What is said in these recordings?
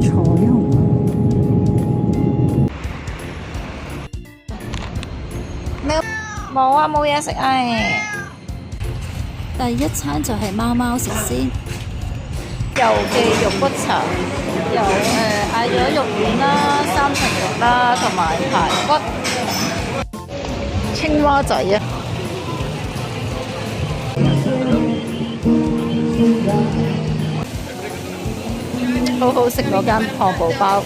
彩虹冇啊，冇嘢食唉。第一餐就係貓貓食先，油記肉骨茶，有嗌咗肉丸啦、三層肉啦，同埋排骨、青蛙仔啊！好好食嗰間漢堡包，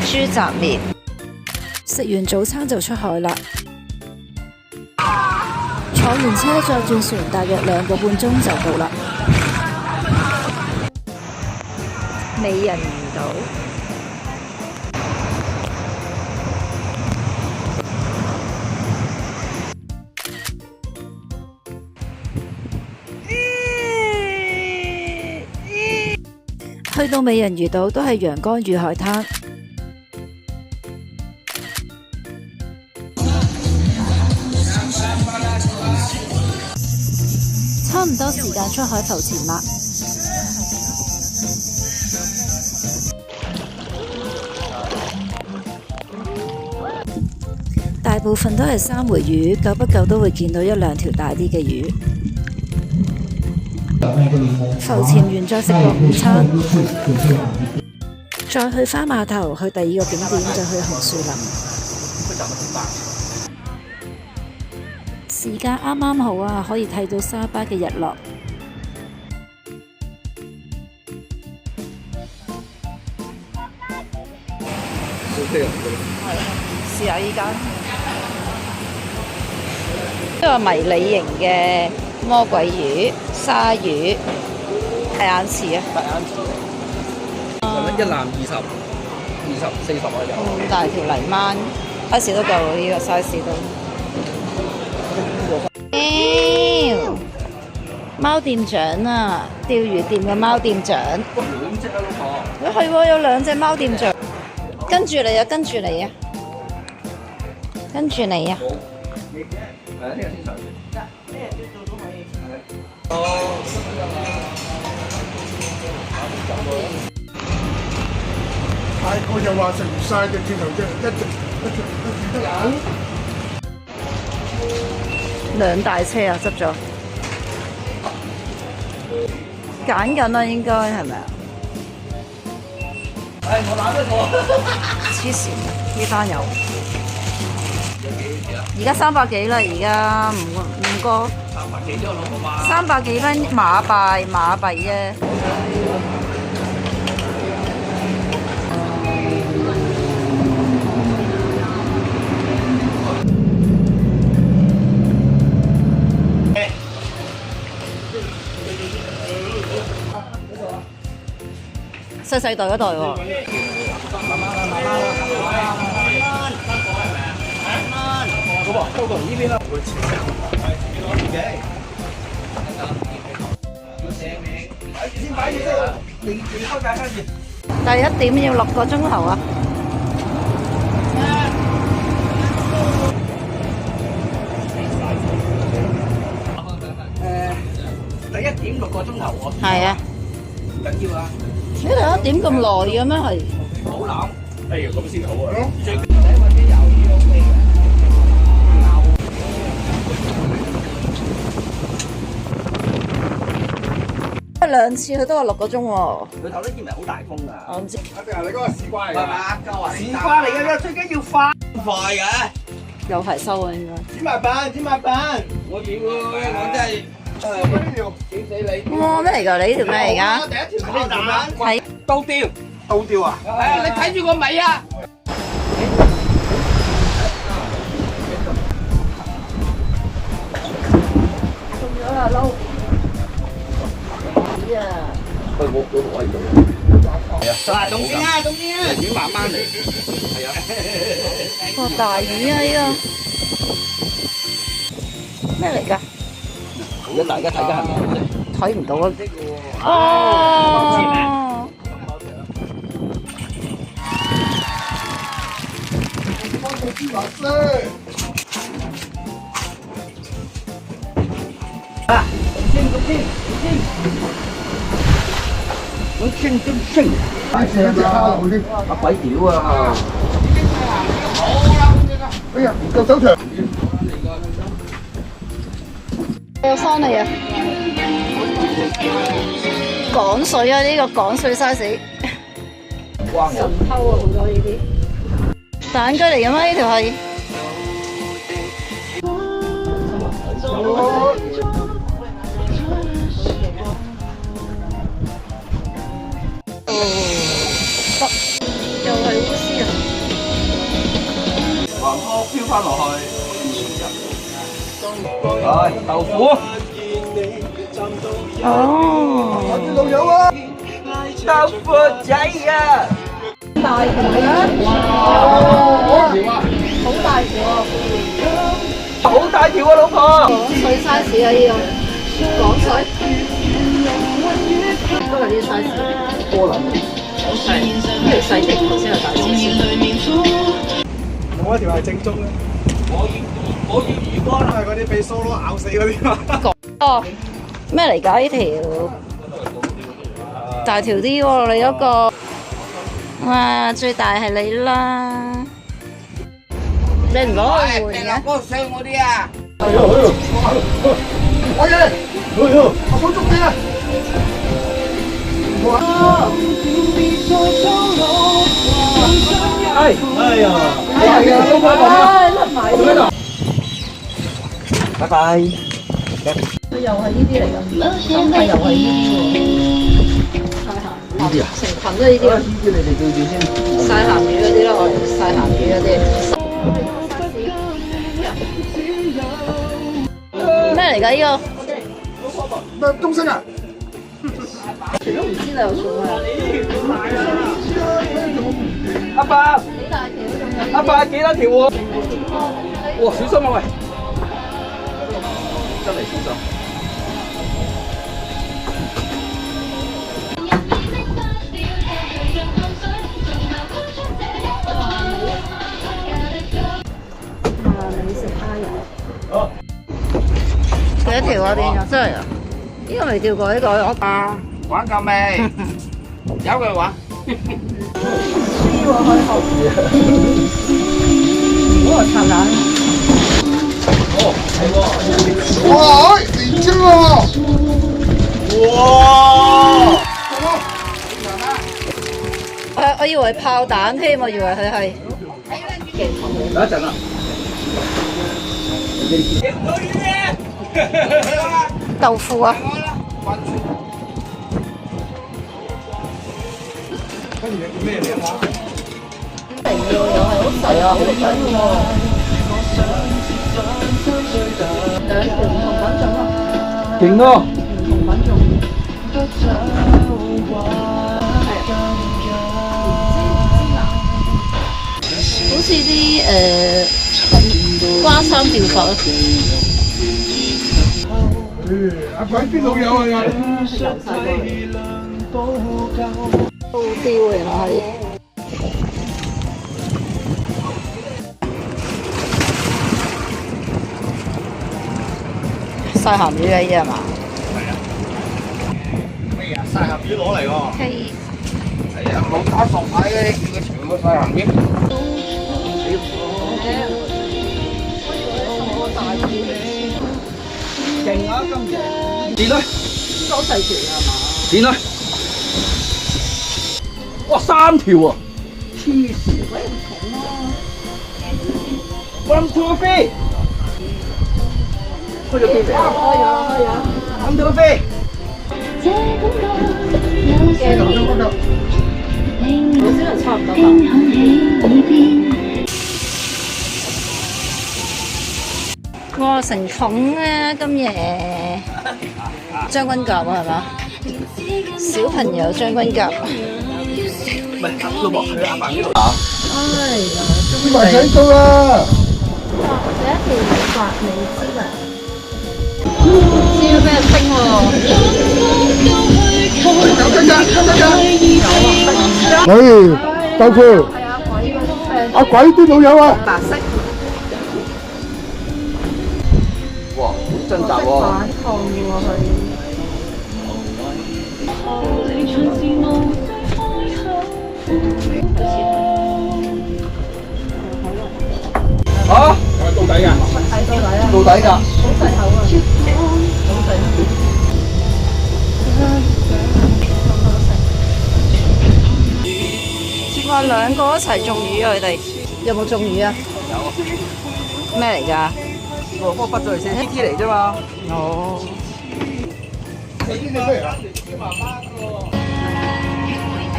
豬雜麵。食完早餐就出海啦。坐完車再轉船，大約2個半鐘就到啦。美人魚島。去到美人魚島都係陽光與海灘。差唔多時間出海浮潛啦。大部分都係三回魚，久不久都會見到1、2條大啲嘅魚。浮潛完再食個午餐，再去返碼頭去第2個景點，就去紅樹林。時間啱啱好啊，可以睇到沙巴嘅日落。試下依間呢個迷你型嘅魔鬼魚、鯊魚，大眼翅啊！大眼翅，一籃20、40啊有。咁大條泥鯭，size 都夠呢個 size 都。貓店長啊，釣魚店嘅貓店長。2隻啊老婆。係喎，有2隻貓店長。跟住你啊，跟住你啊，跟住你啊！係啊，聽日先上。聽日朝早都可以。大概就話食唔晒嘅轉頭啫，2大車啊，執咗。揀緊啦，應該係咪啊？我攬得過。黐線，呢單有。而家300幾啦，而家唔過。300幾啫，老婆嘛。300幾蚊馬幣啫。細細袋嗰袋喎。老婆，到呢邊啦。先擺住先，你開價跟住。第1點要6個鐘頭啊！第1點6個鐘頭喎。係啊。唔緊要啊。你第1點咁耐嘅咩？係。好攬。哎呀，咁先好啊。最緊2次佢都話6個鐘喎。佢頭呢啲咪好大風㗎。我唔知。一定係你嗰個絲瓜嚟㗎。係嘛？夠啊！絲瓜嚟㗎，最緊要快嘅。有排收啊，應該。芝麻板，我點會？我真係呢條點死你！哇！咩嚟㗎？你呢條咩嚟㗎？第一條炒蛋，係刀雕。倒吊啊！係啊，你睇住個尾啊！中咗啦，撈。我喺度。係啊，嗱，仲先啊，魚慢慢嚟。係啊。哇！大魚啊，呢個咩嚟㗎？而家大家睇緊係咪？睇唔到啊！哦。乜鬼屌啊！哎呀，唔夠手長。有翻嚟啊！港水啊，呢個港水 size。神偷啊，好多呢啲。蛋雞嚟嘅咩？呢條係。又係烏絲啊！橫波飄翻落去。係豆腐。哦，啲老友啊！豆腐仔啊！大條嘅，好大條啊！好大條啊，老婆！港水 size 啊，呢個港水，都係呢 size。波蘭。係，呢條細啲，頭先係大少少。我一條係正宗嘅。我要魚乾，係嗰啲俾蘇羅咬死嗰啲嘛。哦，咩嚟㗎？呢條大條啲喎，你嗰個，哇，最大係你啦。你唔攞去換嘅？嗰上嗰啲啊！我想捉你啊！哎呀！係啊，都甩埋。拜拜。佢又係呢啲嚟㗎，真係又係呢啲喎。呢啲啊？成群都係呢啲。呢啲你哋記住先。曬鹹魚嗰啲咯，我哋曬鹹魚嗰啲。咩嚟㗎？呢個？咩中式啊？都唔知你有送啊！阿爸，幾大條？阿爸幾多條喎？哇，小心啊喂！真係小心。美食蝦油。幾多條啊？點樣？真係啊！呢個未釣過呢個我。玩夠未？有佢玩。哇！燦爛。哦，係喎。哇！連珠喎！哇！我以為炮彈添，我以為佢係。等一陣啦。豆腐啊！咩嚟啊？肥喎，又係好細啊，好緊喎。兩條唔同品種啊！勁咯！唔同品種。好似啲瓜生吊法啊！阿鬼邊老友啊又？高雕嘅原來係。曬鹹魚嘅呢啲係嘛？咩啊？曬鹹魚攞嚟喎。係。係啊，冇打熟蟹嘅，叫佢全部曬鹹魚。勁啊！今日。點咧？多細條㗎係嘛？點咧？哇，3條啊！黐線。鬼唔同咯。 1 2 3。開咗機未啊？開咗。1 2 3。我先係差唔多吧。哇！成桶啊，今夜將軍甲啊，係嘛？小朋友將軍甲。唔係，老婆去阿嫲呢度打。哎呀，呢個仔到啦！有一條白尾枝啊！知要俾人升喎。喂，豆腐。係啊，鬼嗰啲阿鬼啲老友啊！白色。真集喎。嚇？到底㗎？係到底啊！到底㗎？好細口啊！好細口。哇！兩個一齊中魚啊！佢哋有冇中魚啊？有啊。咩嚟㗎？我幫我畢咗嚟先，T 嚟啫嘛。哦。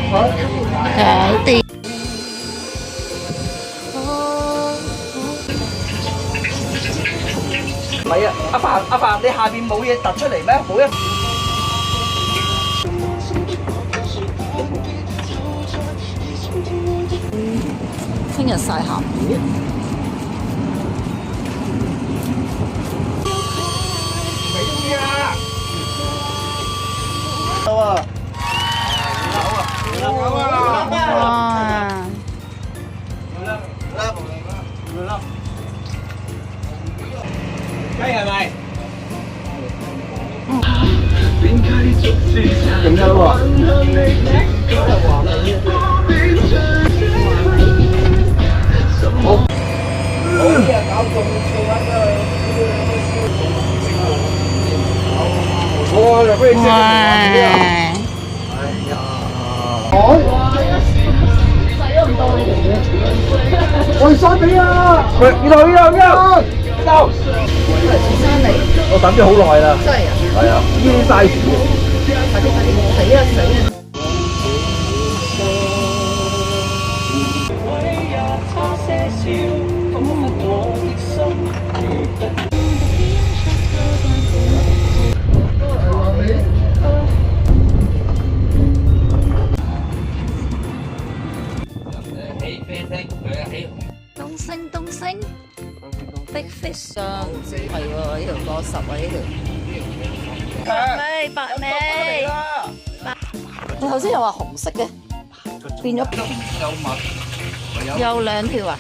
搞掂。唔係啊，阿凡，你下邊冇嘢突出嚟咩？冇一。聽日曬鹹魚。到啊！哇！雞係咪？影咗喎。好。哇！又俾你食啊！我去山頂啊！喂，呢度，收。山嚟。我等咗好耐啦。真係啊！係啊，呢啲嘥事。快啲！死啊！東星 Big Fish 啊，係喎，呢條過10啊，呢條。白尾。你頭先又話紅色嘅，變咗有2條啊？